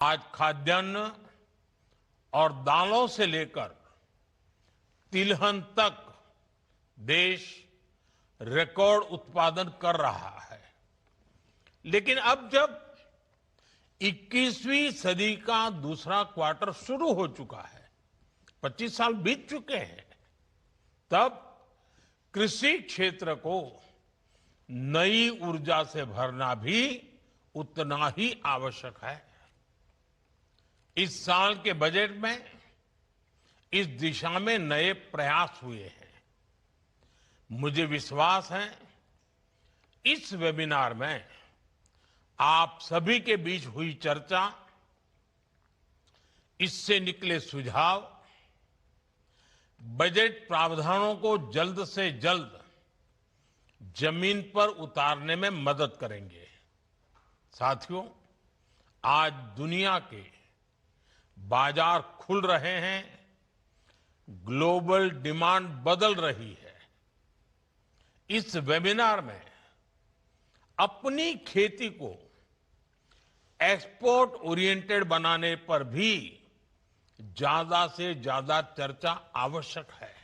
आज खाद्यान्न और दालों से लेकर तिलहन तक देश रिकॉर्ड उत्पादन कर रहा है। लेकिन अब जब 21वीं सदी का दूसरा क्वार्टर शुरू हो चुका है, 25 साल बीत चुके हैं, तब कृषि क्षेत्र को नई ऊर्जा से भरना भी उतना ही आवश्यक है। इस साल के बजट में इस दिशा में नए प्रयास हुए हैं। मुझे विश्वास है इस वेबिनार में आप सभी के बीच हुई चर्चा, इससे निकले सुझाव बजट प्रावधानों को जल्द से जल्द जमीन पर उतारने में मदद करेंगे। साथियों, आज दुनिया के बाजार खुल रहे हैं, ग्लोबल डिमांड बदल रही है। इस वेबिनार में अपनी खेती को एक्सपोर्ट ओरिएंटेड बनाने पर भी ज्यादा से ज्यादा चर्चा आवश्यक है।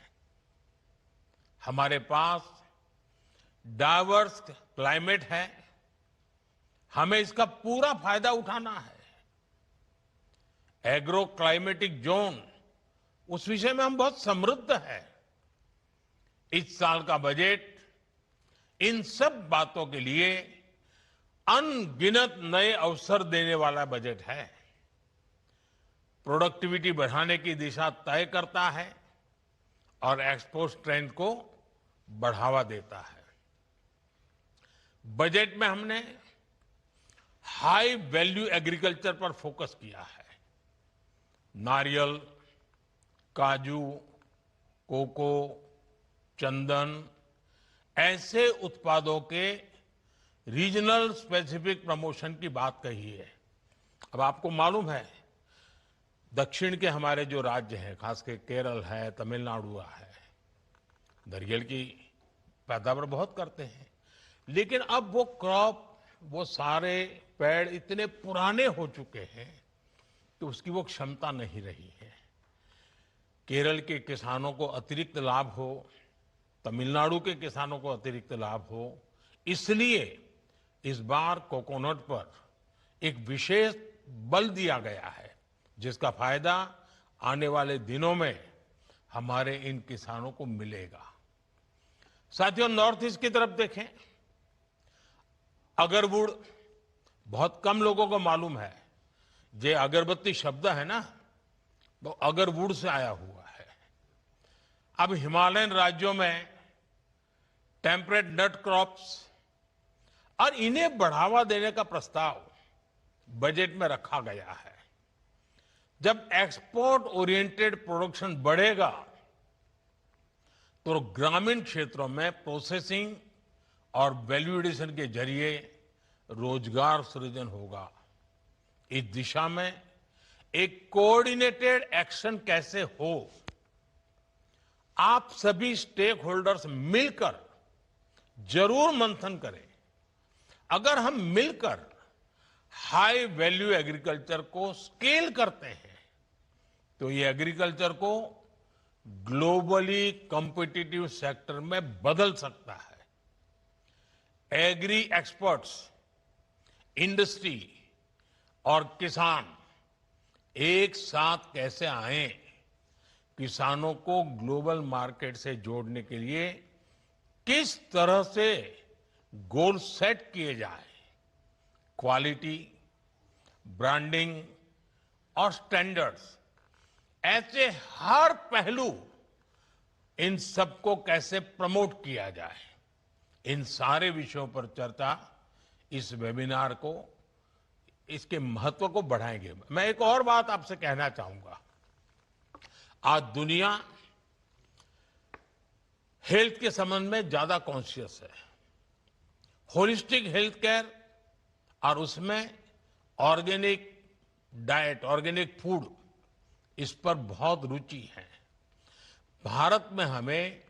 हमारे पास डाइवर्स क्लाइमेट है, हमें इसका पूरा फायदा उठाना है। एग्रो क्लाइमेटिक जोन, उस विषय में हम बहुत समृद्ध हैं। इस साल का बजट इन सब बातों के लिए अनगिनत नए अवसर देने वाला बजट है। प्रोडक्टिविटी बढ़ाने की दिशा तय करता है और एक्सपोर्ट ट्रेंड को बढ़ावा देता है। बजट में हमने हाई वैल्यू एग्रीकल्चर पर फोकस किया है। नारियल, काजू, कोको, चंदन, ऐसे उत्पादों के रीजनल स्पेसिफिक प्रमोशन की बात कही है। अब आपको मालूम है, दक्षिण के हमारे जो राज्य हैं, खासकर केरल है, तमिलनाडु है, नारियल की पैदावार बहुत करते हैं। लेकिन अब वो क्रॉप, वो सारे पेड़ इतने पुराने हो चुके हैं कि उसकी वो क्षमता नहीं रही है। केरल के किसानों को अतिरिक्त लाभ हो, तमिलनाडु के किसानों को अतिरिक्त लाभ हो, इसलिए इस बार कोकोनट पर एक विशेष बल दिया गया है, जिसका फायदा आने वाले दिनों में हमारे इन किसानों को मिलेगा। साथियों, नॉर्थ ईस्ट की तरफ देखें, अगरवुड बहुत कम लोगों को मालूम है। ये अगरबत्ती शब्द है ना, वो अगरवुड से आया हुआ है। अब हिमालयन राज्यों में टेम्परेट नट क्रॉप्स और इन्हें बढ़ावा देने का प्रस्ताव बजट में रखा गया है। जब एक्सपोर्ट ओरिएंटेड प्रोडक्शन बढ़ेगा तो ग्रामीण क्षेत्रों में प्रोसेसिंग और वैल्यू एडिशन के जरिए रोजगार सृजन होगा। इस दिशा में एक कोऑर्डिनेटेड एक्शन कैसे हो, आप सभी स्टेक होल्डर्स मिलकर जरूर मंथन करें। अगर हम मिलकर हाई वैल्यू एग्रीकल्चर को स्केल करते हैं तो ये एग्रीकल्चर को ग्लोबली कॉम्पिटिटिव सेक्टर में बदल सकता है। एग्री एक्सपर्ट्स, इंडस्ट्री और किसान एक साथ कैसे आए, किसानों को ग्लोबल मार्केट से जोड़ने के लिए किस तरह से गोल सेट किए जाए, क्वालिटी, ब्रांडिंग और स्टैंडर्ड्स, ऐसे हर पहलू, इन सबको कैसे प्रमोट किया जाए, इन सारे विषयों पर चर्चा इस वेबिनार को, इसके महत्व को बढ़ाएंगे। मैं एक और बात आपसे कहना चाहूंगा। आज दुनिया हेल्थ के संबंध में ज्यादा कॉन्शियस है। होलिस्टिक हेल्थ केयर और उसमें ऑर्गेनिक डाइट, ऑर्गेनिक फूड, इस पर बहुत रुचि है। भारत में हमें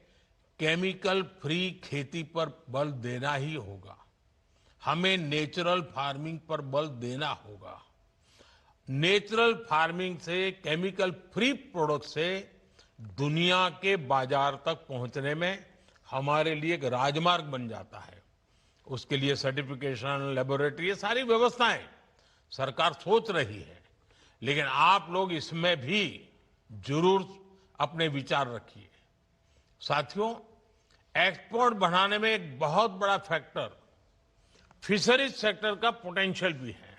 केमिकल फ्री खेती पर बल देना ही होगा। हमें नेचुरल फार्मिंग पर बल देना होगा। नेचुरल फार्मिंग से, केमिकल फ्री प्रोडक्ट से दुनिया के बाजार तक पहुंचने में हमारे लिए एक राजमार्ग बन जाता है। उसके लिए सर्टिफिकेशन, लेबोरेटरी, ये सारी व्यवस्थाएं सरकार सोच रही है, लेकिन आप लोग इसमें भी जरूर अपने विचार रखिए। साथियों, एक्सपोर्ट बढ़ाने में एक बहुत बड़ा फैक्टर फिशरीज सेक्टर का पोटेंशियल भी है।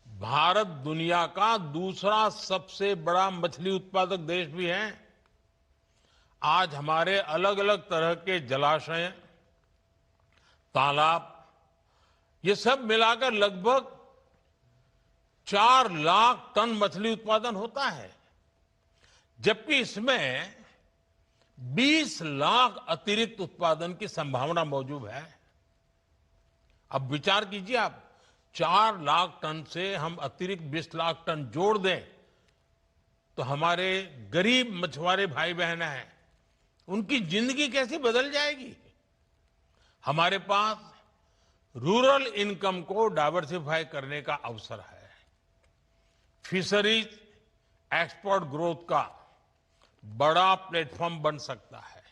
भारत दुनिया का दूसरा सबसे बड़ा मछली उत्पादक देश भी है। आज हमारे अलग अलग तरह के जलाशय, तालाब, ये सब मिलाकर लगभग 4 लाख टन मछली उत्पादन होता है, जबकि इसमें 20 लाख अतिरिक्त उत्पादन की संभावना मौजूद है। अब विचार कीजिए आप, 4 लाख टन से हम अतिरिक्त 20 लाख टन जोड़ दें तो हमारे गरीब मछुआरे भाई बहन हैं, उनकी जिंदगी कैसे बदल जाएगी। हमारे पास रूरल इनकम को डाइवर्सिफाई करने का अवसर है। फिशरीज एक्सपोर्ट ग्रोथ का बड़ा प्लेटफॉर्म बन सकता है।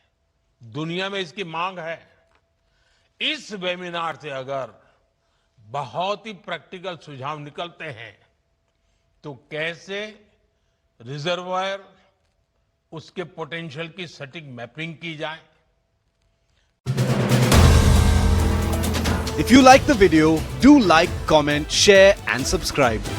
दुनिया में इसकी मांग है। इस वेबिनार से अगर बहुत ही प्रैक्टिकल सुझाव निकलते हैं तो कैसे रिजर्वायर, उसके पोटेंशियल की सटीक मैपिंग की जाए। If you like the video, do like, comment, share and subscribe.